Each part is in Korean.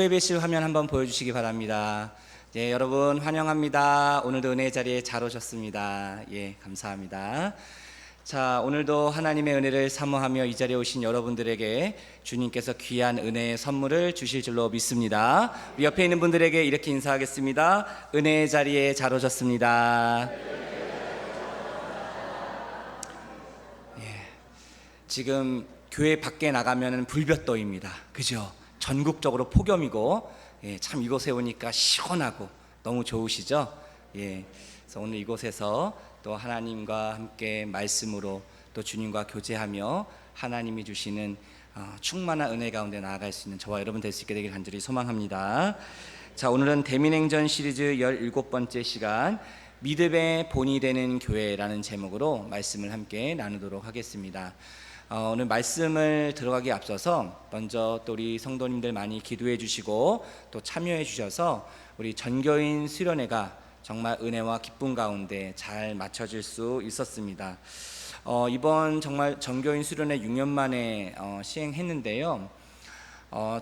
예배실 화면 한번 보여주시기 바랍니다. 네, 여러분 환영합니다. 오늘도 은혜의 자리에 잘 오셨습니다. 예, 감사합니다. 자, 오늘도 하나님의 은혜를 사모하며 이 자리에 오신 여러분들에게 주님께서 귀한 은혜의 선물을 주실 줄로 믿습니다. 우리 옆에 있는 분들에게 이렇게 인사하겠습니다. 은혜의 자리에 잘 오셨습니다. 지금 교회 밖에 나가면 불볕더위입니다. 그죠? 전국적으로 폭염이고, 참 이곳에 오니까 시원하고 너무 좋으시죠? 그래서 오늘 이곳에서 또 하나님과 함께 말씀으로 또 주님과 교제하며 하나님이 주시는 충만한 은혜 가운데 나아갈 수 있는 저와 여러분 될 수 있게 되길 간절히 소망합니다. 자, 오늘은 대민행전 시리즈 17번째 시간 믿음의 본이 되는 교회라는 제목으로 말씀을 함께 나누도록 하겠습니다. 오늘 말씀을 들어가기 앞서서 먼저 또 우리 성도님들 많이 기도해 주시고 또 참여해 주셔서 우리 전교인 수련회가 정말 은혜와 기쁨 가운데 잘 맞춰질 수 있었습니다. 이번 정말 전교인 수련회 6년 만에 시행했는데요.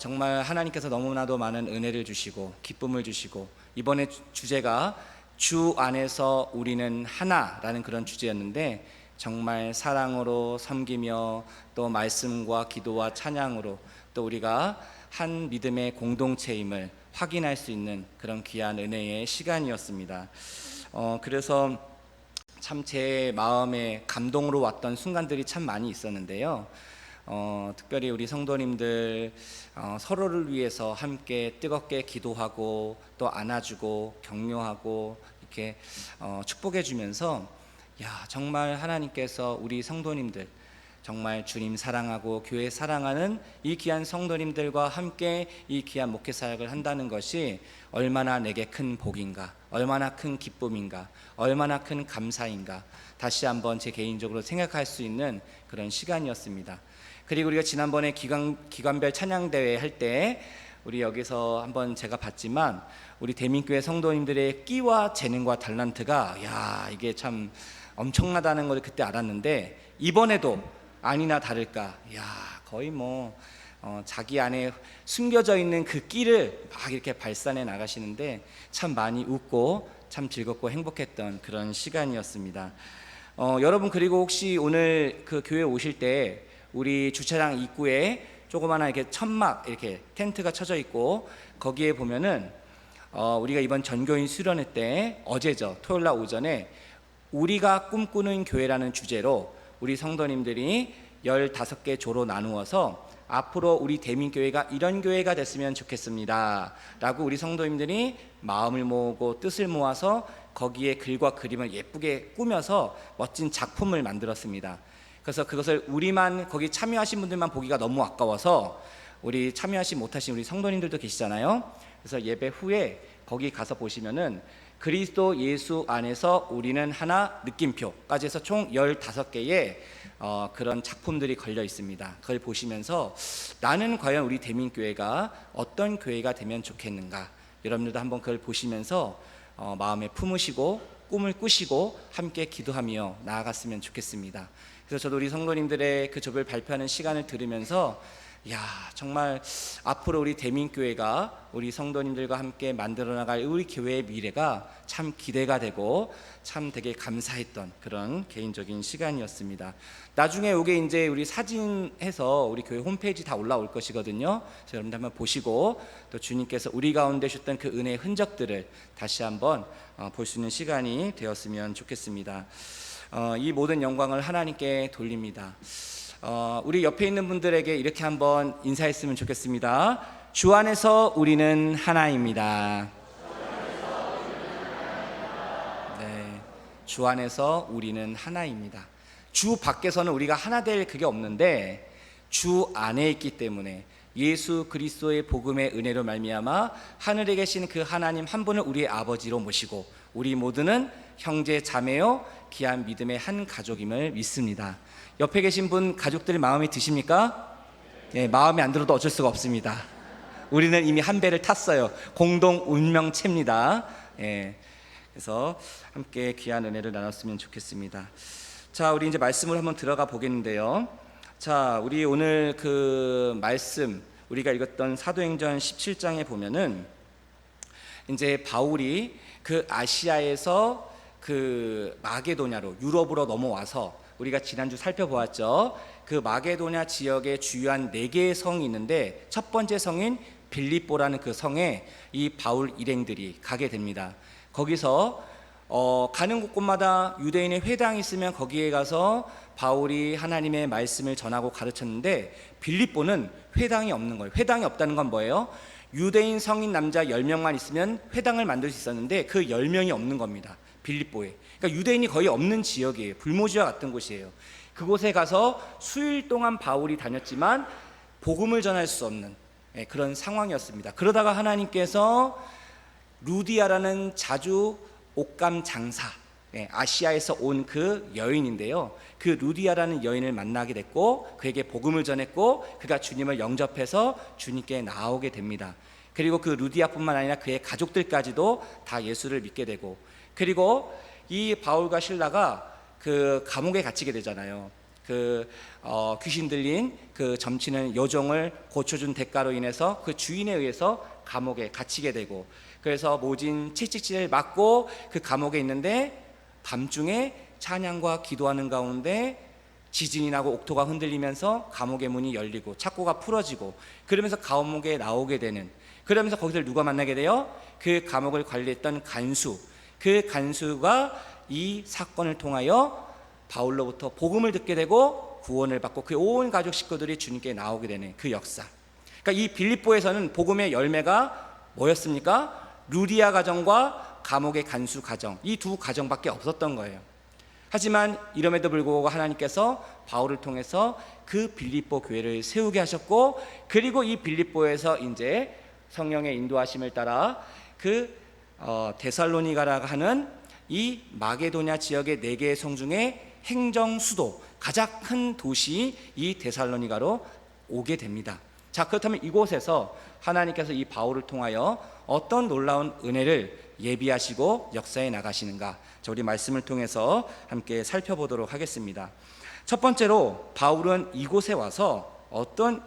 정말 하나님께서 너무나도 많은 은혜를 주시고 기쁨을 주시고, 이번에 주제가 주 안에서 우리는 하나라는 그런 주제였는데, 정말 사랑으로 섬기며 또 말씀과 기도와 찬양으로 또 우리가 한 믿음의 공동체임을 확인할 수 있는 그런 귀한 은혜의 시간이었습니다. 그래서 참 제 마음에 감동으로 왔던 순간들이 참 많이 있었는데요. 특별히 우리 성도님들 서로를 위해서 함께 뜨겁게 기도하고 또 안아주고 격려하고 이렇게 축복해 주면서, 정말 하나님께서 우리 성도님들 정말 주님 사랑하고 교회 사랑하는 이 귀한 성도님들과 함께 이 귀한 목회 사역을 한다는 것이 얼마나 내게 큰 복인가, 얼마나 큰 기쁨인가, 얼마나 큰 감사인가, 다시 한번 제 개인적으로 생각할 수 있는 그런 시간이었습니다. 그리고 우리가 지난번에 기관별 찬양대회 할 때 우리 여기서 한번 제가 봤지만 우리 대민교회 성도님들의 끼와 재능과 탤런트가 이게 참 엄청나다는 걸 그때 알았는데, 이번에도 아니나 다를까 거의 자기 안에 숨겨져 있는 그 끼를 막 이렇게 발산해 나가시는데 참 많이 웃고 참 즐겁고 행복했던 그런 시간이었습니다. 여러분, 그리고 혹시 오늘 그 교회 오실 때 우리 주차장 입구에 조그마한 이렇게 천막 이렇게 텐트가 쳐져 있고, 거기에 보면은 우리가 이번 전교인 수련회 때 어제죠, 토요일날 오전에 우리가 꿈꾸는 교회라는 주제로 우리 성도님들이 15개 조로 나누어서 앞으로 우리 대민교회가 이런 교회가 됐으면 좋겠습니다 라고 우리 성도님들이 마음을 모으고 뜻을 모아서 거기에 글과 그림을 예쁘게 꾸며서 멋진 작품을 만들었습니다. 그래서 그것을 우리만, 거기 참여하신 분들만 보기가 너무 아까워서 우리 참여하지 못하신 우리 성도님들도 계시잖아요. 그래서 예배 후에 거기 가서 보시면은 그리스도 예수 안에서 우리는 하나 느낌표까지 해서 총 15개의 그런 작품들이 걸려 있습니다. 그걸 보시면서 나는 과연 우리 대민교회가 어떤 교회가 되면 좋겠는가, 여러분들도 한번 그걸 보시면서 마음에 품으시고 꿈을 꾸시고 함께 기도하며 나아갔으면 좋겠습니다. 그래서 저도 우리 성도님들의 그 조별 발표하는 시간을 들으면서 정말 앞으로 우리 대민교회가 우리 성도님들과 함께 만들어 나갈 우리 교회의 미래가 참 기대가 되고 참 되게 감사했던 그런 개인적인 시간이었습니다. 나중에 이게 이제 우리 사진해서 우리 교회 홈페이지 다 올라올 것이거든요. 그래서 여러분들 한번 보시고 또 주님께서 우리 가운데 주셨던 그 은혜의 흔적들을 다시 한번 볼 수 있는 시간이 되었으면 좋겠습니다. 이 모든 영광을 하나님께 돌립니다. 우리 옆에 있는 분들에게 이렇게 한번 인사했으면 좋겠습니다. 주 안에서 우리는 하나입니다. 네, 주 안에서 우리는 하나입니다. 주 밖에서는 우리가 하나 될 그게 없는데, 주 안에 있기 때문에 예수 그리스도의 복음의 은혜로 말미암아 하늘에 계신 그 하나님 한 분을 우리의 아버지로 모시고 우리 모두는 형제 자매요 귀한 믿음의 한 가족임을 믿습니다. 옆에 계신 분 가족들 마음에 드십니까? 네, 마음에 안 들어도 어쩔 수가 없습니다. 우리는 이미 한 배를 탔어요. 공동 운명체입니다. 그래서 함께 귀한 은혜를 나눴으면 좋겠습니다. 자, 우리 이제 말씀을 한번 들어가 보겠는데요. 자, 우리 오늘 그 말씀 우리가 읽었던 사도행전 17장에 보면은 이제 바울이 그 아시아에서 그 마게도냐로 유럽으로 넘어와서 우리가 지난주 살펴보았죠. 그 마게도냐 지역에 주요한 4개의 성이 있는데 첫 번째 성인 빌립보라는 그 성에 이 바울 일행들이 가게 됩니다. 거기서 가는 곳곳마다 유대인의 회당이 있으면 거기에 가서 바울이 하나님의 말씀을 전하고 가르쳤는데 빌립보는 회당이 없는 거예요. 회당이 없다는 건 뭐예요? 유대인 성인 남자 10명만 있으면 회당을 만들 수 있었는데 그 10명이 없는 겁니다. 빌립보에. 그러니까 유대인이 거의 없는 지역이에요. 불모지와 같은 곳이에요. 그곳에 가서 수일 동안 바울이 다녔지만 복음을 전할 수 없는 그런 상황이었습니다. 그러다가 하나님께서 루디아라는 자주 옷감 장사, 아시아에서 온 그 여인인데요, 그 루디아라는 여인을 만나게 됐고 그에게 복음을 전했고 그가 주님을 영접해서 주님께 나오게 됩니다. 그리고 그 루디아뿐만 아니라 그의 가족들까지도 다 예수를 믿게 되고, 그리고 이 바울과 실라가 그 감옥에 갇히게 되잖아요. 그 귀신 들린 그 점치는 여종을 고쳐준 대가로 인해서 그 주인에 의해서 감옥에 갇히게 되고, 그래서 모진 채찍질을 맞고 그 감옥에 있는데 밤중에 찬양과 기도하는 가운데 지진이 나고 옥토가 흔들리면서 감옥의 문이 열리고 착고가 풀어지고, 그러면서 감옥에 나오게 되는, 그러면서 거기서 누가 만나게 돼요? 그 감옥을 관리했던 간수, 그 간수가 이 사건을 통하여 바울로부터 복음을 듣게 되고 구원을 받고 그 온 가족 식구들이 주님께 나오게 되는 그 역사. 그러니까 이 빌립보에서는 복음의 열매가 뭐였습니까? 루디아 가정과 감옥의 간수 가정, 이 두 가정밖에 없었던 거예요. 하지만 이럼에도 불구하고 하나님께서 바울을 통해서 그 빌립보 교회를 세우게 하셨고, 그리고 이 빌립보에서 이제 성령의 인도하심을 따라 그 데살로니가라고 하는 이 마게도냐 지역의 4개의 성 중에 행정 수도, 가장 큰 도시 이 데살로니가로 오게 됩니다. 자, 그렇다면 이곳에서 하나님께서 이 바울을 통하여 어떤 놀라운 은혜를 예비하시고 역사에 나가시는가, 우리 말씀을 통해서 함께 살펴보도록 하겠습니다. 첫 번째로 바울은 이곳에 와서 어떤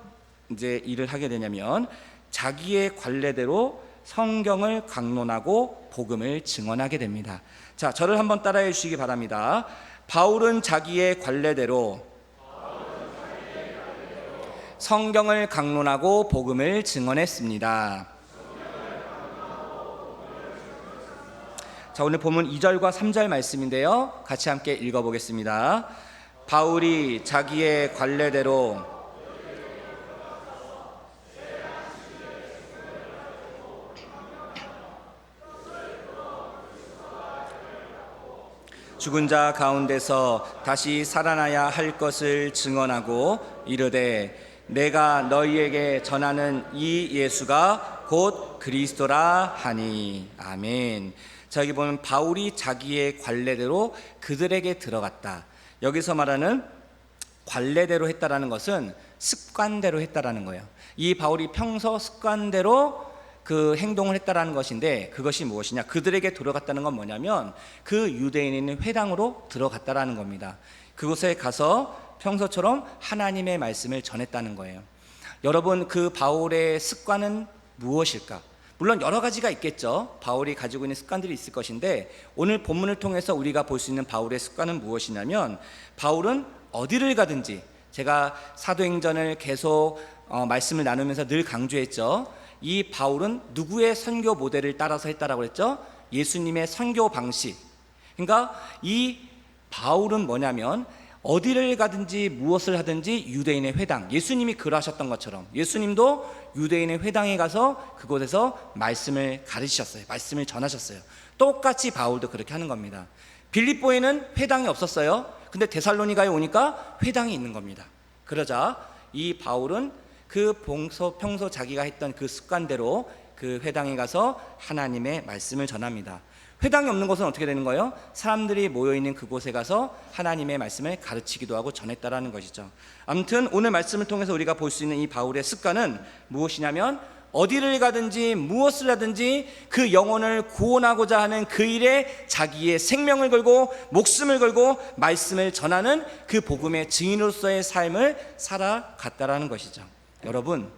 이제 일을 하게 되냐면 자기의 관례대로 성경을 강론하고 복음을 증언하게 됩니다. 자, 저를 한번 따라해 주시기 바랍니다. 바울은 자기의 관례대로 성경을 강론하고 복음을 증언했습니다. 자, 오늘 본문 2절과 3절 말씀인데요, 같이 함께 읽어보겠습니다. 바울이 자기의 관례대로 죽은 자 가운데서 다시 살아나야 할 것을 증언하고 이르되 내가 너희에게 전하는 이 예수가 곧 그리스도라 하니. 아멘. 자, 여기 보면 바울이 자기의 관례대로 그들에게 들어갔다. 여기서 말하는 관례대로 했다라는 것은 습관대로 했다라는 거예요. 이 바울이 평소 습관대로 그 행동을 했다라는 것인데, 그것이 무엇이냐? 그들에게 들어갔다는 건 뭐냐면 그 유대인에 있는 회당으로 들어갔다라는 겁니다. 그곳에 가서 평소처럼 하나님의 말씀을 전했다는 거예요. 여러분, 그 바울의 습관은 무엇일까? 물론 여러 가지가 있겠죠. 바울이 가지고 있는 습관들이 있을 것인데, 오늘 본문을 통해서 우리가 볼 수 있는 바울의 습관은 무엇이냐면, 바울은 어디를 가든지, 제가 사도행전을 계속 말씀을 나누면서 늘 강조했죠. 이 바울은 누구의 선교 모델을 따라서 했다라고 했죠? 예수님의 선교 방식. 그러니까 이 바울은 뭐냐면 어디를 가든지 무엇을 하든지 유대인의 회당, 예수님이 그러하셨던 것처럼 예수님도 유대인의 회당에 가서 그곳에서 말씀을 가르치셨어요. 말씀을 전하셨어요. 똑같이 바울도 그렇게 하는 겁니다. 빌립보에는 회당이 없었어요. 근데 데살로니가에 오니까 회당이 있는 겁니다. 그러자 이 바울은 그 평소 자기가 했던 그 습관대로 그 회당에 가서 하나님의 말씀을 전합니다. 회당이 없는 곳은 어떻게 되는 거예요? 사람들이 모여있는 그곳에 가서 하나님의 말씀을 가르치기도 하고 전했다라는 것이죠. 아무튼 오늘 말씀을 통해서 우리가 볼 수 있는 이 바울의 습관은 무엇이냐면, 어디를 가든지 무엇을 하든지 그 영혼을 구원하고자 하는 그 일에 자기의 생명을 걸고 목숨을 걸고 말씀을 전하는 그 복음의 증인으로서의 삶을 살아갔다라는 것이죠. 여러분,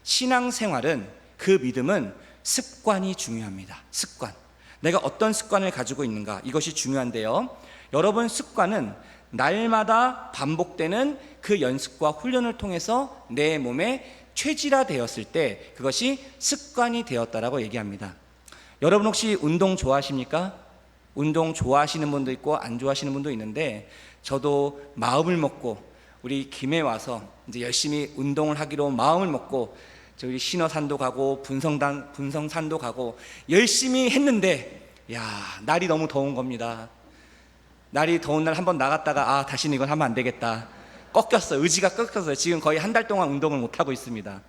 신앙생활은, 그 믿음은 습관이 중요합니다. 습관. 내가 어떤 습관을 가지고 있는가, 이것이 중요한데요. 여러분, 습관은 날마다 반복되는 그 연습과 훈련을 통해서 내 몸에 체질화되었을 때 그것이 습관이 되었다라고 얘기합니다. 여러분 혹시 운동 좋아하십니까? 운동 좋아하시는 분도 있고 안 좋아하시는 분도 있는데, 저도 마음을 먹고 우리 김해 와서 이제 열심히 운동을 하기로 마음을 먹고 저희 신어산도 가고 분성산도 가고 열심히 했는데, 날이 너무 더운 겁니다. 날이 더운 날 한번 나갔다가 다시는 이건 하면 안 되겠다, 꺾였어요. 의지가 꺾였어요. 지금 거의 한 달 동안 운동을 못 하고 있습니다.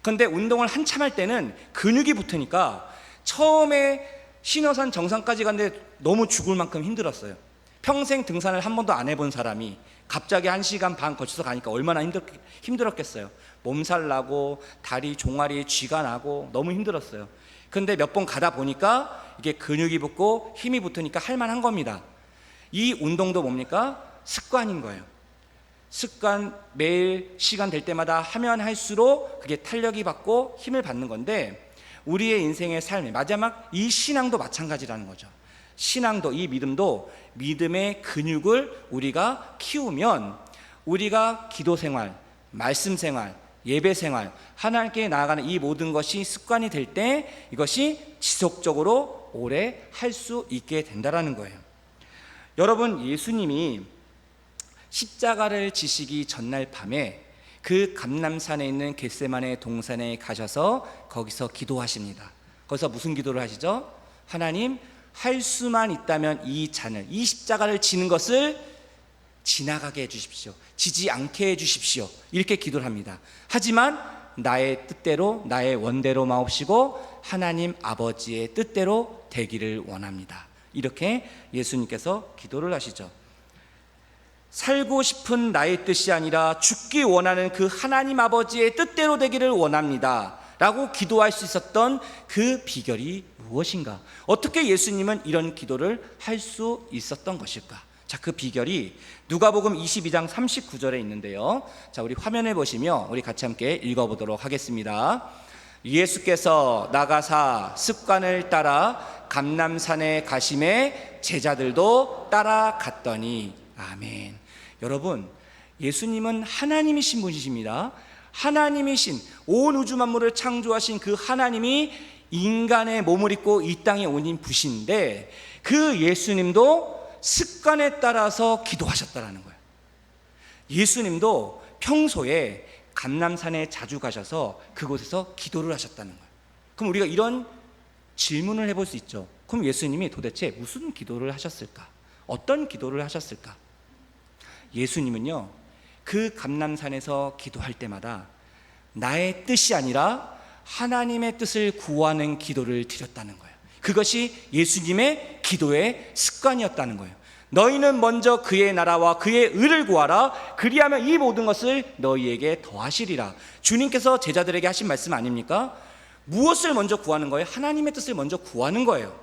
그런데 운동을 한참 할 때는 근육이 붙으니까 처음에 신어산 정상까지 갔는데 너무 죽을 만큼 힘들었어요. 평생 등산을 한 번도 안 해본 사람이 갑자기 1시간 반 거쳐서 가니까 얼마나 힘들었겠어요. 몸살 나고 다리 종아리에 쥐가 나고 너무 힘들었어요. 그런데 몇 번 가다 보니까 이게 근육이 붙고 힘이 붙으니까 할만한 겁니다. 이 운동도 뭡니까? 습관인 거예요. 습관, 매일 시간 될 때마다 하면 할수록 그게 탄력이 받고 힘을 받는 건데, 우리의 인생의 삶의 마지막 이 신앙도 마찬가지라는 거죠. 신앙도, 이 믿음도 믿음의 근육을 우리가 키우면 우리가 기도 생활, 말씀 생활, 예배 생활, 하나님께 나아가는 이 모든 것이 습관이 될 때 이것이 지속적으로 오래 할 수 있게 된다라는 거예요. 여러분, 예수님이 십자가를 지시기 전날 밤에 그 감람산에 있는 겟세마네 동산에 가셔서 거기서 기도하십니다. 거기서 무슨 기도를 하시죠? 하나님, 할 수만 있다면 이 잔을, 이 십자가를 지는 것을 지나가게 해주십시오. 지지 않게 해주십시오. 이렇게 기도를 합니다. 하지만 나의 뜻대로, 나의 원대로 마옵시고 하나님 아버지의 뜻대로 되기를 원합니다. 이렇게 예수님께서 기도를 하시죠. 살고 싶은 나의 뜻이 아니라 죽기 원하는 그 하나님 아버지의 뜻대로 되기를 원합니다 라고 기도할 수 있었던 그 비결이 무엇인가? 어떻게 예수님은 이런 기도를 할 수 있었던 것일까? 자, 그 비결이 누가복음 22장 39절에 있는데요. 자, 우리 화면에 보시면 우리 같이 함께 읽어보도록 하겠습니다. 예수께서 나가사 습관을 따라 감람산에 가심에 제자들도 따라갔더니. 아멘. 여러분, 예수님은 하나님이신 분이십니다. 하나님이신, 온 우주 만물을 창조하신 그 하나님이 인간의 몸을 입고 이 땅에 오신 분이신데, 그 예수님도 습관에 따라서 기도하셨다라는 거예요. 예수님도 평소에 감람산에 자주 가셔서 그곳에서 기도를 하셨다는 거예요. 그럼 우리가 이런 질문을 해볼 수 있죠. 그럼 예수님이 도대체 무슨 기도를 하셨을까? 어떤 기도를 하셨을까? 예수님은요, 그 감람산에서 기도할 때마다 나의 뜻이 아니라 하나님의 뜻을 구하는 기도를 드렸다는 거예요. 그것이 예수님의 기도의 습관이었다는 거예요. 너희는 먼저 그의 나라와 그의 의를 구하라. 그리하면 이 모든 것을 너희에게 더하시리라. 주님께서 제자들에게 하신 말씀 아닙니까? 무엇을 먼저 구하는 거예요? 하나님의 뜻을 먼저 구하는 거예요.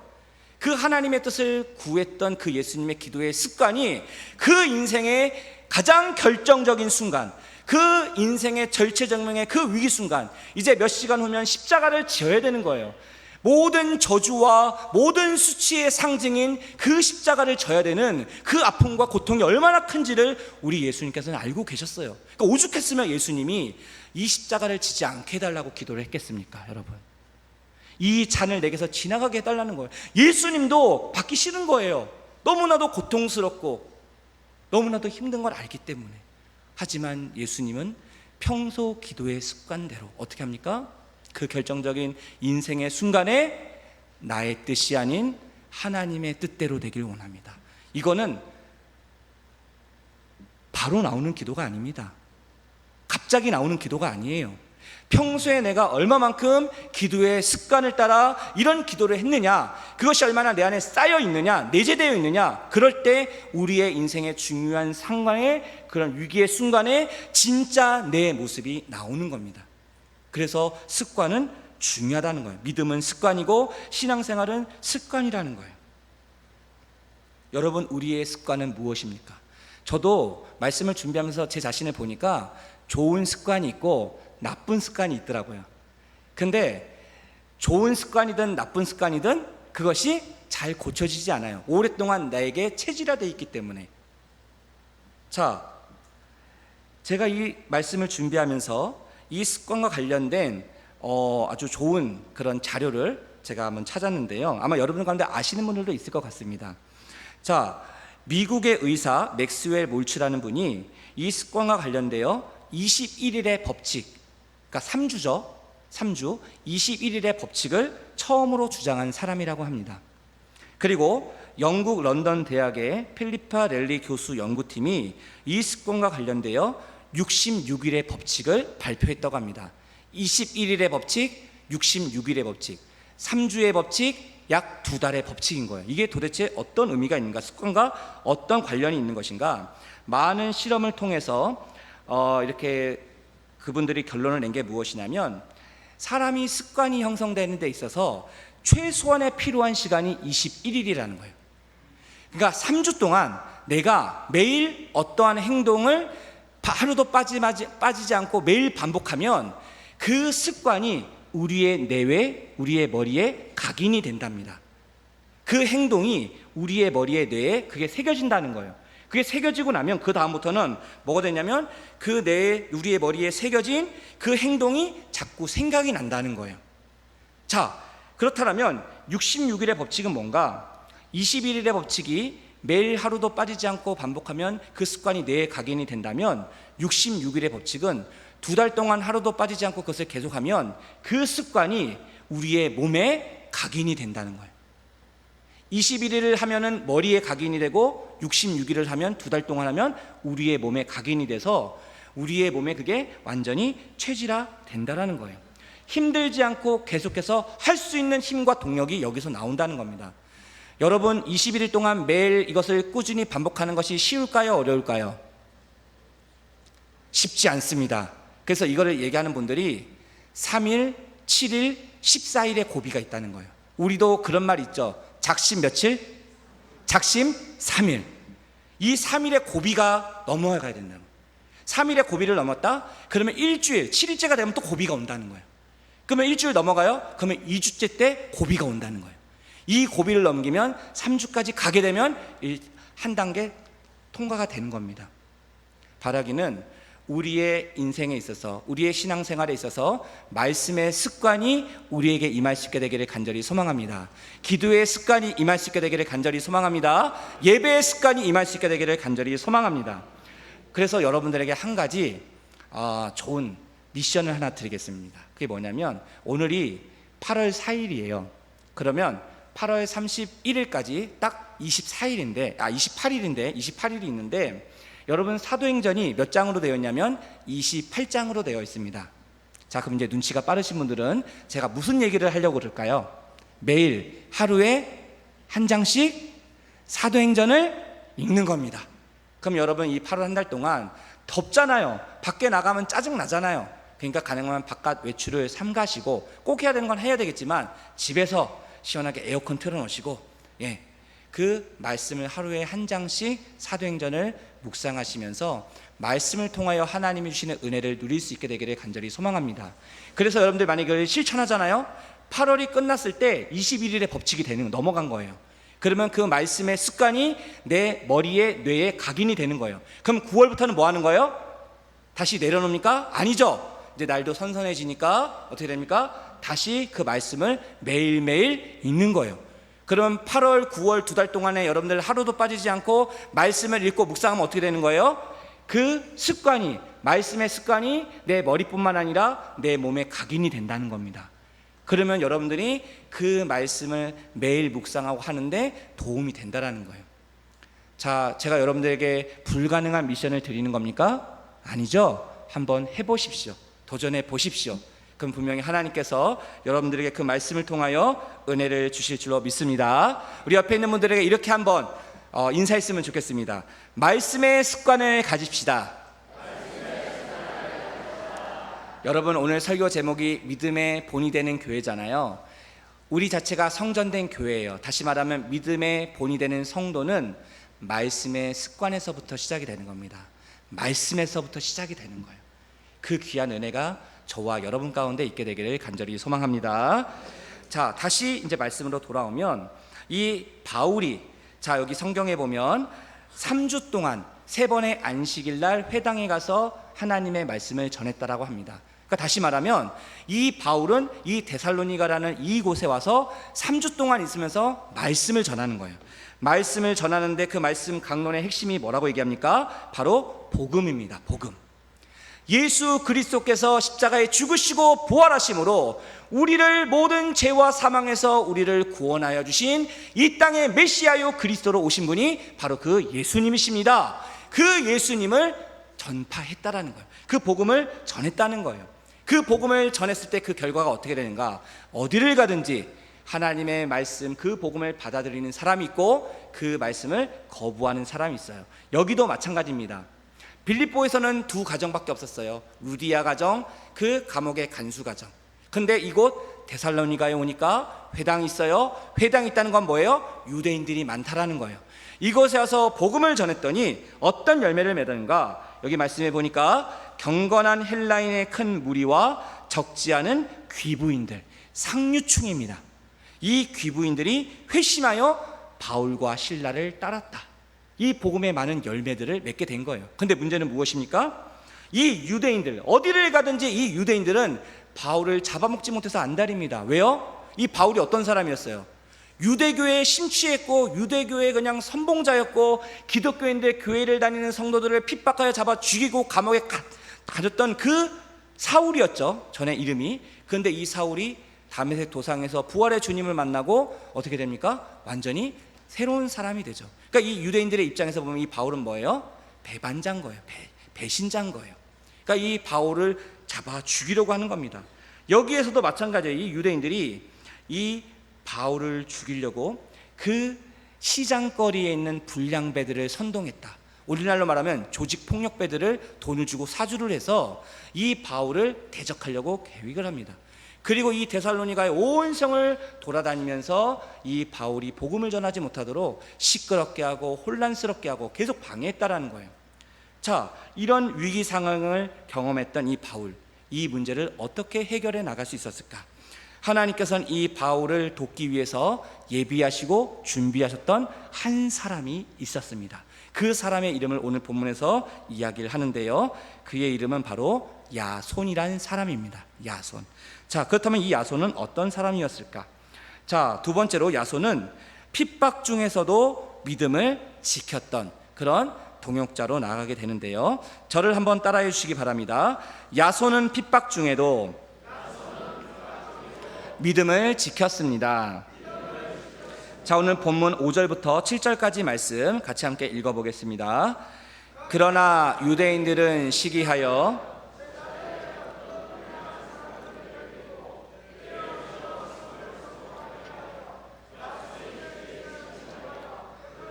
그 하나님의 뜻을 구했던 그 예수님의 기도의 습관이 그 인생의 가장 결정적인 순간, 그 인생의 절체절명의 그 위기 순간, 이제 몇 시간 후면 십자가를 지어야 되는 거예요. 모든 저주와 모든 수치의 상징인 그 십자가를 져야 되는 그 아픔과 고통이 얼마나 큰지를 우리 예수님께서는 알고 계셨어요. 그러니까 오죽했으면 예수님이 이 십자가를 지지 않게 해달라고 기도를 했겠습니까, 여러분? 이 잔을 내게서 지나가게 해달라는 거예요. 예수님도 받기 싫은 거예요. 너무나도 고통스럽고 너무나도 힘든 걸 알기 때문에. 하지만 예수님은 평소 기도의 습관대로 어떻게 합니까? 그 결정적인 인생의 순간에 나의 뜻이 아닌 하나님의 뜻대로 되길 원합니다. 이거는 바로 나오는 기도가 아닙니다. 갑자기 나오는 기도가 아니에요. 평소에 내가 얼마만큼 기도의 습관을 따라 이런 기도를 했느냐, 그것이 얼마나 내 안에 쌓여 있느냐, 내재되어 있느냐, 그럴 때 우리의 인생의 중요한 상황의 그런 위기의 순간에 진짜 내 모습이 나오는 겁니다. 그래서 습관은 중요하다는 거예요. 믿음은 습관이고 신앙생활은 습관이라는 거예요. 여러분, 우리의 습관은 무엇입니까? 저도 말씀을 준비하면서 제 자신을 보니까 좋은 습관이 있고 나쁜 습관이 있더라고요. 근데 좋은 습관이든 나쁜 습관이든 그것이 잘 고쳐지지 않아요. 오랫동안 나에게 체질화되어 있기 때문에. 자, 제가 이 말씀을 준비하면서 이 습관과 관련된 아주 좋은 그런 자료를 제가 한번 찾았는데요. 아마 여러분 가운데 아시는 분들도 있을 것 같습니다. 자, 미국의 의사 맥스웰 몰츠라는 분이 이 습관과 관련되어 21일의 법칙, 그러니까 3주죠. 3주, 21일의 법칙을 처음으로 주장한 사람이라고 합니다. 그리고 영국 런던 대학의 필리파 렐리 교수 연구팀이 이 습관과 관련되어 66일의 법칙을 발표했다고 합니다. 21일의 법칙, 66일의 법칙, 3주의 법칙, 약 2달의 법칙인 거예요. 이게 도대체 어떤 의미가 있는가, 습관과 어떤 관련이 있는 것인가. 많은 실험을 통해서 이렇게 그분들이 결론을 낸 게 무엇이냐면, 사람이 습관이 형성되는 데 있어서 최소한에 필요한 시간이 21일이라는 거예요. 그러니까 3주 동안 내가 매일 어떠한 행동을 하루도 빠지지 않고 매일 반복하면 그 습관이 우리의 뇌에, 우리의 머리에 각인이 된답니다. 그 행동이 우리의 머리에, 뇌에 그게 새겨진다는 거예요. 그게 새겨지고 나면 그 다음부터는 뭐가 되냐면 그 뇌에, 우리의 머리에 새겨진 그 행동이 자꾸 생각이 난다는 거예요. 자, 그렇다면 66일의 법칙은 뭔가? 21일의 법칙이 매일 하루도 빠지지 않고 반복하면 그 습관이 뇌에 각인이 된다면 66일의 법칙은 2달 동안 하루도 빠지지 않고 그것을 계속하면 그 습관이 우리의 몸에 각인이 된다는 거예요. 21일을 하면은 머리에 각인이 되고 66일을 하면 2달 동안 하면 우리의 몸에 각인이 돼서 우리의 몸에 그게 완전히 체질화 된다라는 거예요. 힘들지 않고 계속해서 할 수 있는 힘과 동력이 여기서 나온다는 겁니다. 여러분, 21일 동안 매일 이것을 꾸준히 반복하는 것이 쉬울까요? 어려울까요? 쉽지 않습니다. 그래서 이거를 얘기하는 분들이 3일, 7일, 14일의 고비가 있다는 거예요. 우리도 그런 말 있죠. 작심 며칠? 작심 3일. 이 3일의 고비가 넘어가야 된다는 거예요. 3일의 고비를 넘었다? 그러면 일주일, 7일째가 되면 또 고비가 온다는 거예요. 그러면 일주일 넘어가요? 그러면 2주째 때 고비가 온다는 거예요. 이 고비를 넘기면 3주까지 가게 되면 한 단계 통과가 되는 겁니다. 바라기는 우리의 인생에 있어서, 우리의 신앙생활에 있어서 말씀의 습관이 우리에게 임할 수 있게 되기를 간절히 소망합니다. 기도의 습관이 임할 수 있게 되기를 간절히 소망합니다. 예배의 습관이 임할 수 있게 되기를 간절히 소망합니다. 그래서 여러분들에게 한 가지 좋은 미션을 하나 드리겠습니다. 그게 뭐냐면, 오늘이 8월 4일이에요. 그러면 8월 31일까지 딱 28일이 있는데, 여러분 사도행전이 몇 장으로 되어 있냐면 28장으로 되어 있습니다. 자, 그럼 이제 눈치가 빠르신 분들은 제가 무슨 얘기를 하려고 그럴까요? 매일 하루에 한 장씩 사도행전을 읽는 겁니다. 그럼 여러분 이 8월 한 달 동안 덥잖아요. 밖에 나가면 짜증 나잖아요. 그러니까 가능하면 바깥 외출을 삼가시고, 꼭 해야 되는 건 해야 되겠지만 집에서 시원하게 에어컨 틀어놓으시고, 그 말씀을 하루에 한 장씩 사도행전을 묵상하시면서 말씀을 통하여 하나님이 주시는 은혜를 누릴 수 있게 되기를 간절히 소망합니다. 그래서 여러분들 만약에 이걸 실천하잖아요. 8월이 끝났을 때 21일의 법칙이 넘어간 거예요. 그러면 그 말씀의 습관이 내 머리에, 뇌에 각인이 되는 거예요. 그럼 9월부터는 뭐 하는 거예요? 다시 내려놓습니까? 아니죠. 이제 날도 선선해지니까 어떻게 됩니까? 다시 그 말씀을 매일매일 읽는 거예요. 그러면 8월, 9월 2달 동안에 여러분들 하루도 빠지지 않고 말씀을 읽고 묵상하면 어떻게 되는 거예요? 그 습관이, 말씀의 습관이 내 머리뿐만 아니라 내 몸에 각인이 된다는 겁니다. 그러면 여러분들이 그 말씀을 매일 묵상하고 하는데 도움이 된다는 거예요. 자, 제가 여러분들에게 불가능한 미션을 드리는 겁니까? 아니죠. 한번 해보십시오. 도전해 보십시오. 그럼 분명히 하나님께서 여러분들에게 그 말씀을 통하여 은혜를 주실 줄로 믿습니다. 우리 옆에 있는 분들에게 이렇게 한번 인사했으면 좋겠습니다. 말씀의 습관을 가집시다. 여러분, 오늘 설교 제목이 믿음의 본이 되는 교회잖아요. 우리 자체가 성전된 교회예요. 다시 말하면 믿음의 본이 되는 성도는 말씀의 습관에서부터 시작이 되는 겁니다. 말씀에서부터 시작이 되는 거예요. 그 귀한 은혜가 저와 여러분 가운데 있게 되기를 간절히 소망합니다. 자, 다시 이제 말씀으로 돌아오면 이 바울이, 자, 여기 성경에 보면 3주 동안 3번의 안식일 날 회당에 가서 하나님의 말씀을 전했다라고 합니다. 그러니까 다시 말하면 이 바울은 이 데살로니가라는 이곳에 와서 3주 동안 있으면서 말씀을 전하는 거예요. 말씀을 전하는데 그 말씀 강론의 핵심이 뭐라고 얘기합니까? 바로 복음입니다. 복음. 예수 그리스도께서 십자가에 죽으시고 부활하심으로 우리를 모든 죄와 사망에서 우리를 구원하여 주신 이 땅의 메시아요 그리스도로 오신 분이 바로 그 예수님이십니다. 그 예수님을 전파했다라는 거예요. 그 복음을 전했다는 거예요. 그 복음을 전했을 때 그 결과가 어떻게 되는가? 어디를 가든지 하나님의 말씀, 그 복음을 받아들이는 사람이 있고 그 말씀을 거부하는 사람이 있어요. 여기도 마찬가지입니다. 빌립보에서는 2 가정밖에 없었어요. 루디아 가정, 그 감옥의 간수 가정. 근데 이곳 데살로니가에 오니까 회당이 있어요. 회당이 있다는 건 뭐예요? 유대인들이 많다라는 거예요. 이곳에 와서 복음을 전했더니 어떤 열매를 맺었는가? 여기 말씀해 보니까 경건한 헬라인의 큰 무리와 적지 않은 귀부인들, 상류층입니다. 이 귀부인들이 회심하여 바울과 실라를 따랐다. 이 복음의 많은 열매들을 맺게 된 거예요. 근데 문제는 무엇입니까? 이 유대인들, 어디를 가든지 이 유대인들은 바울을 잡아먹지 못해서 안달입니다. 왜요? 이 바울이 어떤 사람이었어요? 유대교회에 심취했고 유대교회의 그냥 선봉자였고 기독교인들 교회를 다니는 성도들을 핍박하여 잡아 죽이고 감옥에 가뒀던 그 사울이었죠. 전에 이름이. 그런데 이 사울이 다메섹 도상에서 부활의 주님을 만나고 어떻게 됩니까? 완전히 새로운 사람이 되죠. 그러니까 이 유대인들의 입장에서 보면 이 바울은 뭐예요? 배반자인 거예요. 배신자인 거예요. 그러니까 이 바울을 잡아 죽이려고 하는 겁니다. 여기에서도 마찬가지예요. 이 유대인들이 이 바울을 죽이려고 그 시장거리에 있는 불량배들을 선동했다. 우리날로 말하면 조직폭력배들을 돈을 주고 사주를 해서 이 바울을 대적하려고 계획을 합니다. 그리고 이 데살로니가의 온 성을 돌아다니면서 이 바울이 복음을 전하지 못하도록 시끄럽게 하고 혼란스럽게 하고 계속 방해했다라는 거예요. 자, 이런 위기 상황을 경험했던 이 바울, 이 문제를 어떻게 해결해 나갈 수 있었을까? 하나님께서는 이 바울을 돕기 위해서 예비하시고 준비하셨던 한 사람이 있었습니다. 그 사람의 이름을 오늘 본문에서 이야기를 하는데요, 그의 이름은 바로 야손이라는 사람입니다. 야손. 자, 그렇다면 이 야손은 어떤 사람이었을까? 자, 두 번째로 야손은 핍박 중에서도 믿음을 지켰던 그런 동역자로 나가게 되는데요, 저를 한번 따라해 주시기 바랍니다. 야손은 핍박 중에도 믿음을 지켰습니다. 자, 오늘 본문 5절부터 7절까지 말씀 같이 함께 읽어보겠습니다. 그러나 유대인들은 시기하여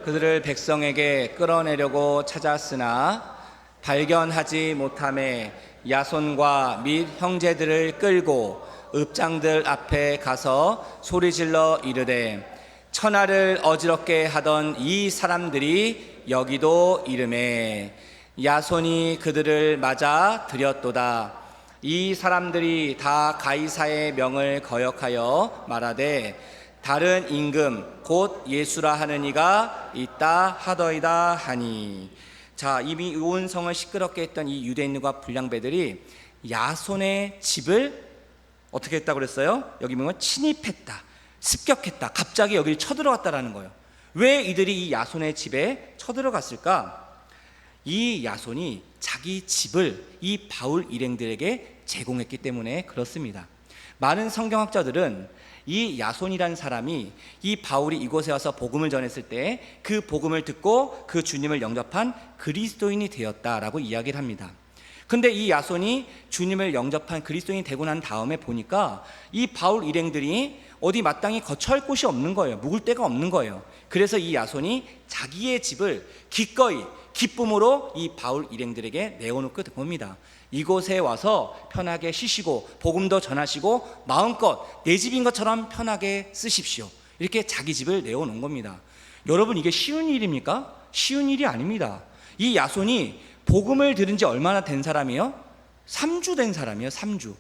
그들을 백성에게 끌어내려고 찾았으나 발견하지 못하매 야손과 및 형제들을 끌고 읍장들 앞에 가서 소리질러 이르되 천하를 어지럽게 하던 이 사람들이 여기도 이르매 야손이 그들을 맞아 들였도다. 이 사람들이 다 가이사의 명을 거역하여 말하되 다른 임금 곧 예수라 하는 이가 있다 하더이다 하니. 자, 이미 온 성을 시끄럽게 했던 이 유대인과 불량배들이 야손의 집을 어떻게 했다고 그랬어요? 여기 보면 침입했다, 습격했다, 갑자기 여기를 쳐들어갔다라는 거예요. 왜 이들이 이 야손의 집에 쳐들어갔을까? 이 야손이 자기 집을 이 바울 일행들에게 제공했기 때문에 그렇습니다. 많은 성경학자들은 이 야손이라는 사람이 이 바울이 이곳에 와서 복음을 전했을 때 그 복음을 듣고 그 주님을 영접한 그리스도인이 되었다라고 이야기를 합니다. 근데 이 야손이 주님을 영접한 그리스도인이 되고 난 다음에 보니까 이 바울 일행들이 어디 마땅히 거처할 곳이 없는 거예요. 묵을 데가 없는 거예요. 그래서 이 야손이 자기의 집을 기꺼이 기쁨으로 이 바울 일행들에게 내어놓게 된 겁니다. 이곳에 와서 편하게 쉬시고 복음도 전하시고 마음껏 내 집인 것처럼 편하게 쓰십시오. 이렇게 자기 집을 내어놓은 겁니다. 여러분, 이게 쉬운 일입니까? 쉬운 일이 아닙니다. 이 야손이 복음을 들은 지 얼마나 된 사람이에요? 3주 된 사람이에요. 3주.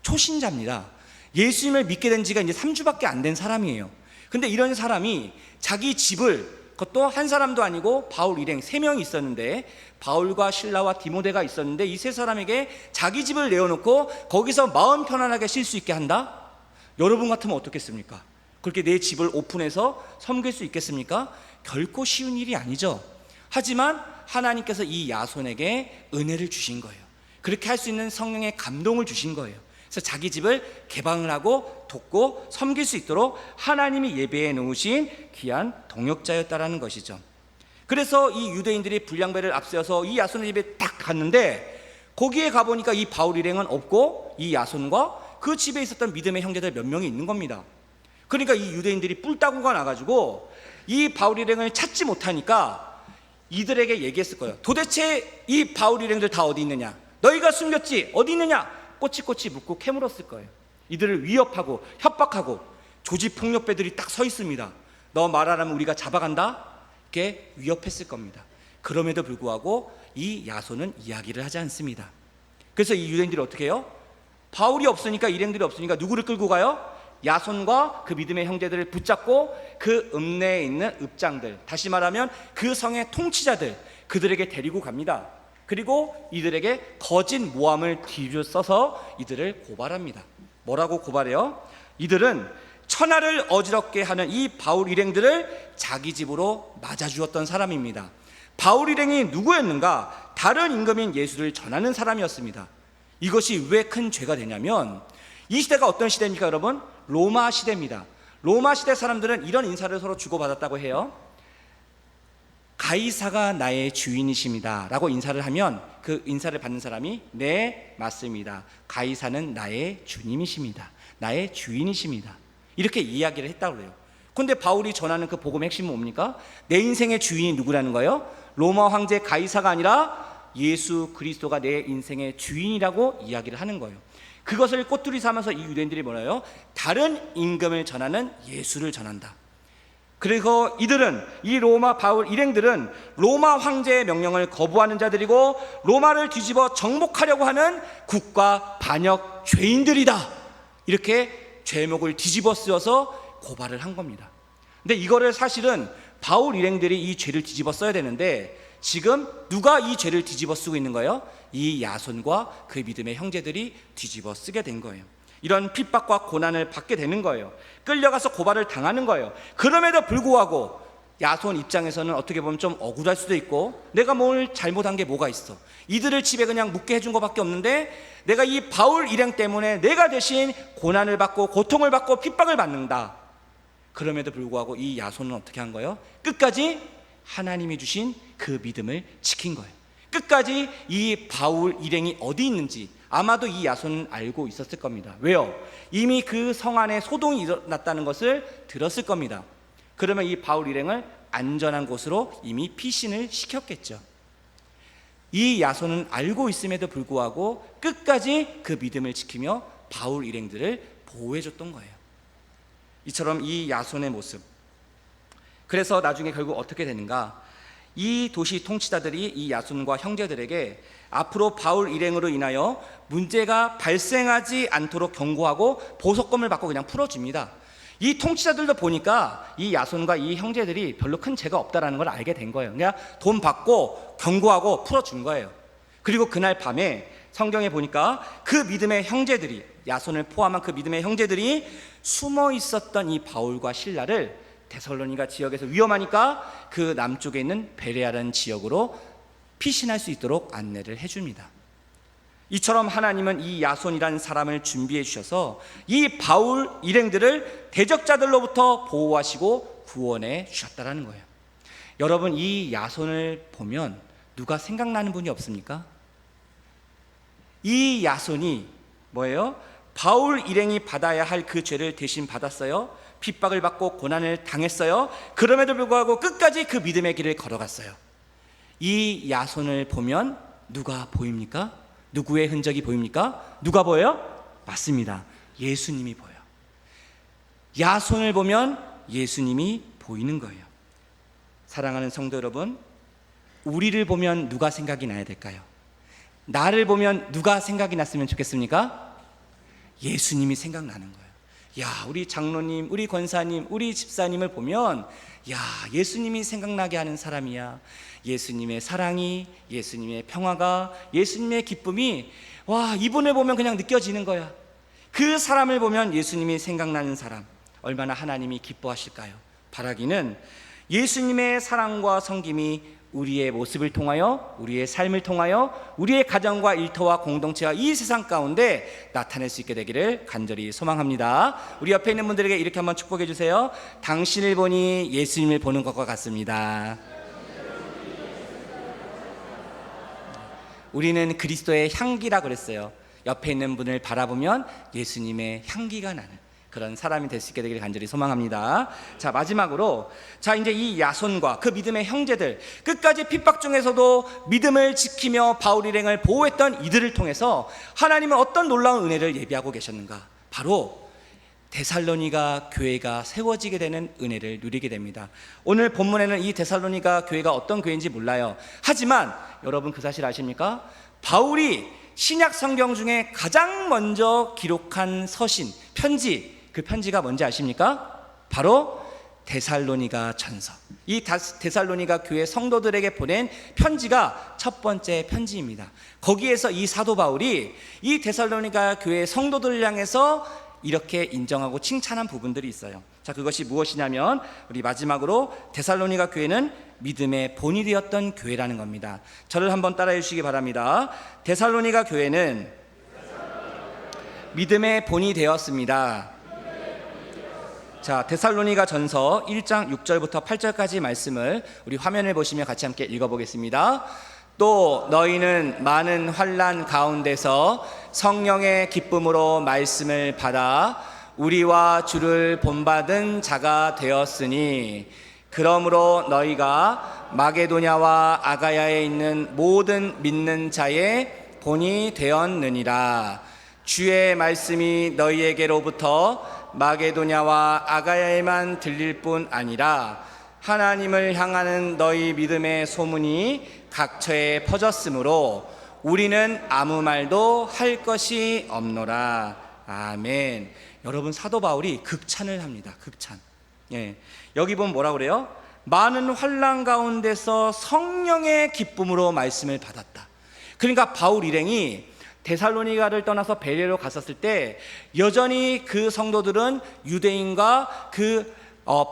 초신자입니다. 예수님을 믿게 된 지가 이제 3주밖에 안 된 사람이에요. 근데 이런 사람이 자기 집을, 그것도 한 사람도 아니고 바울 일행 3명이 있었는데, 바울과 실라와 디모데가 있었는데, 이 3사람에게 자기 집을 내어놓고 거기서 마음 편안하게 쉴 수 있게 한다? 여러분 같으면 어떻겠습니까? 그렇게 내 집을 오픈해서 섬길 수 있겠습니까? 결코 쉬운 일이 아니죠. 하지만 하나님께서 이 야손에게 은혜를 주신 거예요. 그렇게 할 수 있는 성령의 감동을 주신 거예요. 그래서 자기 집을 개방을 하고 돕고 섬길 수 있도록 하나님이 예배해 놓으신 귀한 동역자였다라는 것이죠. 그래서 이 유대인들이 불량배를 앞세워서 이 야손의 집에 딱 갔는데, 거기에 가보니까 이 바울 일행은 없고 이 야손과 그 집에 있었던 믿음의 형제들 몇 명이 있는 겁니다. 그러니까 이 유대인들이 뿔따구가 나가지고 이 바울 일행을 찾지 못하니까 이들에게 얘기했을 거예요. 도대체 이 바울 일행들 다 어디 있느냐? 너희가 숨겼지? 어디 있느냐? 꼬치꼬치 묻고 캐물었을 거예요. 이들을 위협하고 협박하고 조직폭력배들이 딱 서 있습니다. 너 말 안 하면 우리가 잡아간다? 이렇게 위협했을 겁니다. 그럼에도 불구하고 이 야손은 이야기를 하지 않습니다. 그래서 이 유대인들이 어떻게 해요? 바울이 없으니까, 일행들이 없으니까 누구를 끌고 가요? 야손과 그 믿음의 형제들을 붙잡고 그 읍내에 있는 읍장들, 다시 말하면 그 성의 통치자들, 그들에게 데리고 갑니다. 그리고 이들에게 거짓 모함을 뒤집어써서 이들을 고발합니다. 뭐라고 고발해요? 이들은 천하를 어지럽게 하는 이 바울 일행들을 자기 집으로 맞아주었던 사람입니다. 바울 일행이 누구였는가? 다른 임금인 예수를 전하는 사람이었습니다. 이것이 왜 큰 죄가 되냐면, 이 시대가 어떤 시대입니까 여러분? 로마 시대입니다. 로마 시대 사람들은 이런 인사를 서로 주고받았다고 해요. 가이사가 나의 주인이십니다 라고 인사를 하면 그 인사를 받는 사람이 네 맞습니다, 가이사는 나의 주님이십니다, 나의 주인이십니다, 이렇게 이야기를 했다고 그래요. 근데 바울이 전하는 그 복음의 핵심은 뭡니까? 내 인생의 주인이 누구라는 거예요? 로마 황제 가이사가 아니라 예수 그리스도가 내 인생의 주인이라고 이야기를 하는 거예요. 그것을 꼬투리 삼아서 이 유대인들이 뭐래요? 다른 임금을 전하는 예수를 전한다. 그리고 이들은, 이 로마 바울 일행들은 로마 황제의 명령을 거부하는 자들이고 로마를 뒤집어 정복하려고 하는 국가 반역 죄인들이다, 이렇게 죄목을 뒤집어 쓰어서 고발을 한 겁니다. 근데 이거를 사실은 바울 일행들이 이 죄를 뒤집어 써야 되는데, 지금 누가 이 죄를 뒤집어 쓰고 있는 거예요? 이 야손과 그 믿음의 형제들이 뒤집어 쓰게 된 거예요. 이런 핍박과 고난을 받게 되는 거예요. 끌려가서 고발을 당하는 거예요. 그럼에도 불구하고 야손 입장에서는 어떻게 보면 좀 억울할 수도 있고, 내가 뭘 잘못한 게 뭐가 있어, 이들을 집에 그냥 묵게 해준 것밖에 없는데 내가 이 바울 일행 때문에 내가 대신 고난을 받고 고통을 받고 핍박을 받는다. 그럼에도 불구하고 이 야손은 어떻게 한 거예요? 끝까지 하나님이 주신 그 믿음을 지킨 거예요. 끝까지 이 바울 일행이 어디 있는지 아마도 이 야손은 알고 있었을 겁니다. 왜요? 이미 그 성 안에 소동이 일어났다는 것을 들었을 겁니다. 그러면 이 바울 일행을 안전한 곳으로 이미 피신을 시켰겠죠. 이 야손은 알고 있음에도 불구하고 끝까지 그 믿음을 지키며 바울 일행들을 보호해줬던 거예요. 이처럼 이 야손의 모습, 그래서 나중에 결국 어떻게 되는가? 이 도시 통치자들이 이 야손과 형제들에게 앞으로 바울 일행으로 인하여 문제가 발생하지 않도록 경고하고 보석금을 받고 그냥 풀어줍니다. 이 통치자들도 보니까 이 야손과 이 형제들이 별로 큰 죄가 없다라는 걸 알게 된 거예요. 그냥 돈 받고 경고하고 풀어준 거예요. 그리고 그날 밤에 성경에 보니까 그 믿음의 형제들이, 야손을 포함한 그 믿음의 형제들이 숨어 있었던 이 바울과 실라를 데살로니가 지역에서 위험하니까 그 남쪽에 있는 베레아라는 지역으로 피신할 수 있도록 안내를 해줍니다. 이처럼 하나님은 이 야손이라는 사람을 준비해 주셔서 이 바울 일행들을 대적자들로부터 보호하시고 구원해 주셨다라는 거예요. 여러분, 이 야손을 보면 누가 생각나는 분이 없습니까? 이 야손이 뭐예요? 바울 일행이 받아야 할 그 죄를 대신 받았어요. 핍박을 받고 고난을 당했어요. 그럼에도 불구하고 끝까지 그 믿음의 길을 걸어갔어요. 이 야손을 보면 누가 보입니까? 누구의 흔적이 보입니까? 누가 보여요? 맞습니다. 예수님이 보여요. 야손을 보면 예수님이 보이는 거예요. 사랑하는 성도 여러분, 우리를 보면 누가 생각이 나야 될까요? 나를 보면 누가 생각이 났으면 좋겠습니까? 예수님이 생각나는 거예요. 야, 우리 장로님, 우리 권사님, 우리 집사님을 보면 야, 예수님이 생각나게 하는 사람이야. 예수님의 사랑이, 예수님의 평화가, 예수님의 기쁨이 와, 이분을 보면 그냥 느껴지는 거야. 그 사람을 보면 예수님이 생각나는 사람, 얼마나 하나님이 기뻐하실까요? 바라기는 예수님의 사랑과 섬김이 우리의 모습을 통하여, 우리의 삶을 통하여, 우리의 가정과 일터와 공동체와 이 세상 가운데 나타낼 수 있게 되기를 간절히 소망합니다. 우리 옆에 있는 분들에게 이렇게 한번 축복해 주세요. 당신을 보니 예수님을 보는 것과 같습니다. 우리는 그리스도의 향기라 그랬어요. 옆에 있는 분을 바라보면 예수님의 향기가 나는 그런 사람이 될 수 있게 되기를 간절히 소망합니다. 자, 마지막으로 자, 이제 이 야손과 그 믿음의 형제들, 끝까지 핍박 중에서도 믿음을 지키며 바울 일행을 보호했던 이들을 통해서 하나님은 어떤 놀라운 은혜를 예비하고 계셨는가? 바로 데살로니가 교회가 세워지게 되는 은혜를 누리게 됩니다. 오늘 본문에는 이 데살로니가 교회가 어떤 교회인지 몰라요. 하지만 여러분 그 사실 아십니까? 바울이 신약 성경 중에 가장 먼저 기록한 서신, 편지, 그 편지가 뭔지 아십니까? 바로 데살로니가 전서. 이 데살로니가 교회 성도들에게 보낸 편지가 첫 번째 편지입니다. 거기에서 이 사도 바울이 이 데살로니가 교회 성도들을 향해서 이렇게 인정하고 칭찬한 부분들이 있어요. 자, 그것이 무엇이냐면 우리 마지막으로 데살로니가 교회는 믿음의 본이 되었던 교회라는 겁니다. 저를 한번 따라해 주시기 바랍니다. 데살로니가 교회는 믿음의 본이 되었습니다. 자, 데살로니가 전서 1장 6절부터 8절까지 말씀을 우리 화면을 보시며 같이 함께 읽어보겠습니다. 또 너희는 많은 환난 가운데서 성령의 기쁨으로 말씀을 받아 우리와 주를 본받은 자가 되었으니 그러므로 너희가 마게도냐와 아가야에 있는 모든 믿는 자의 본이 되었느니라. 주의 말씀이 너희에게로부터 마게도냐와 아가야에만 들릴 뿐 아니라 하나님을 향하는 너희 믿음의 소문이 각처에 퍼졌으므로 우리는 아무 말도 할 것이 없노라. 아멘. 여러분, 사도 바울이 극찬을 합니다. 극찬. 예. 여기 보면 뭐라 그래요? 많은 환난 가운데서 성령의 기쁨으로 말씀을 받았다. 그러니까 바울 일행이 데살로니가를 떠나서 베레로 갔었을 때 여전히 그 성도들은 유대인과 그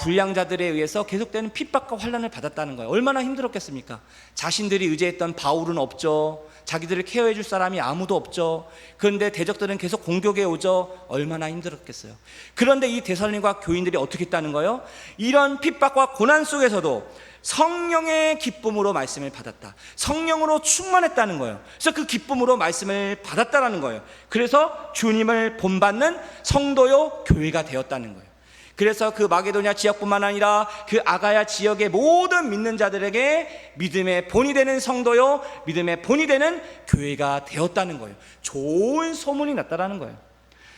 불량자들에 의해서 계속되는 핍박과 환난을 받았다는 거예요. 얼마나 힘들었겠습니까? 자신들이 의지했던 바울은 없죠. 자기들을 케어해 줄 사람이 아무도 없죠. 그런데 대적들은 계속 공격해 오죠. 얼마나 힘들었겠어요. 그런데 이 데살로니가 교인들이 어떻게 했다는 거예요? 이런 핍박과 고난 속에서도 성령의 기쁨으로 말씀을 받았다. 성령으로 충만했다는 거예요. 그래서 그 기쁨으로 말씀을 받았다라는 거예요. 그래서 주님을 본받는 성도요 교회가 되었다는 거예요. 그래서 그 마게도냐 지역뿐만 아니라 그 아가야 지역의 모든 믿는 자들에게 믿음의 본이 되는 성도요, 믿음의 본이 되는 교회가 되었다는 거예요. 좋은 소문이 났다라는 거예요.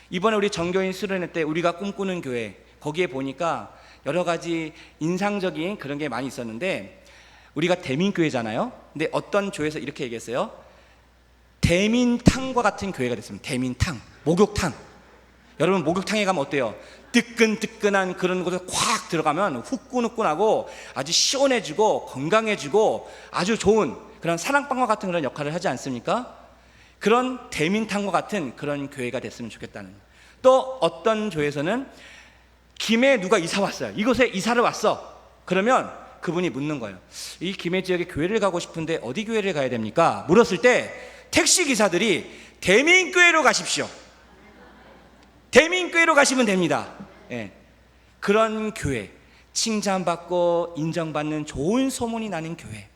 이번에 우리 정교인 수련회 때 우리가 꿈꾸는 교회, 거기에 보니까 여러 가지 인상적인 그런 게 많이 있었는데, 우리가 대민교회잖아요. 근데 어떤 조에서 이렇게 얘기했어요. 대민탕과 같은 교회가 됐습니다. 대민탕, 목욕탕. 여러분, 목욕탕에 가면 어때요? 뜨끈뜨끈한 그런 곳에 콱 들어가면 후끈후끈하고 아주 시원해지고 건강해지고 아주 좋은 그런 사랑방과 같은 그런 역할을 하지 않습니까? 그런 대민탕과 같은 그런 교회가 됐으면 좋겠다는 거예요. 또 어떤 조에서는 김해 누가 이사 왔어요. 이곳에 이사를 왔어. 그러면 그분이 묻는 거예요. 이 김해 지역에 교회를 가고 싶은데 어디 교회를 가야 됩니까? 물었을 때 택시기사들이 대민교회로 가십시오. 대민교회로 가시면 됩니다. 예. 그런 교회, 칭찬받고 인정받는 좋은 소문이 나는 교회,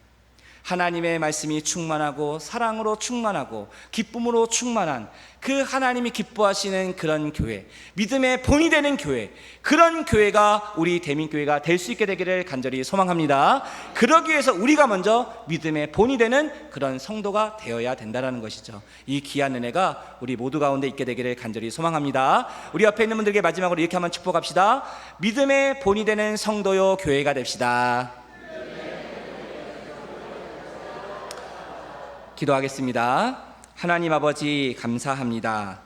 하나님의 말씀이 충만하고 사랑으로 충만하고 기쁨으로 충만한 그 하나님이 기뻐하시는 그런 교회, 믿음의 본이 되는 교회, 그런 교회가 우리 대민교회가 될 수 있게 되기를 간절히 소망합니다. 그러기 위해서 우리가 먼저 믿음의 본이 되는 그런 성도가 되어야 된다는 것이죠. 이 귀한 은혜가 우리 모두 가운데 있게 되기를 간절히 소망합니다. 우리 옆에 있는 분들에게 마지막으로 이렇게 한번 축복합시다. 믿음의 본이 되는 성도요 교회가 됩시다. 기도하겠습니다. 하나님 아버지, 감사합니다.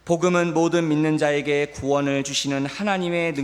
복음은 모든 믿는 자에게 구원을 주시는 하나님의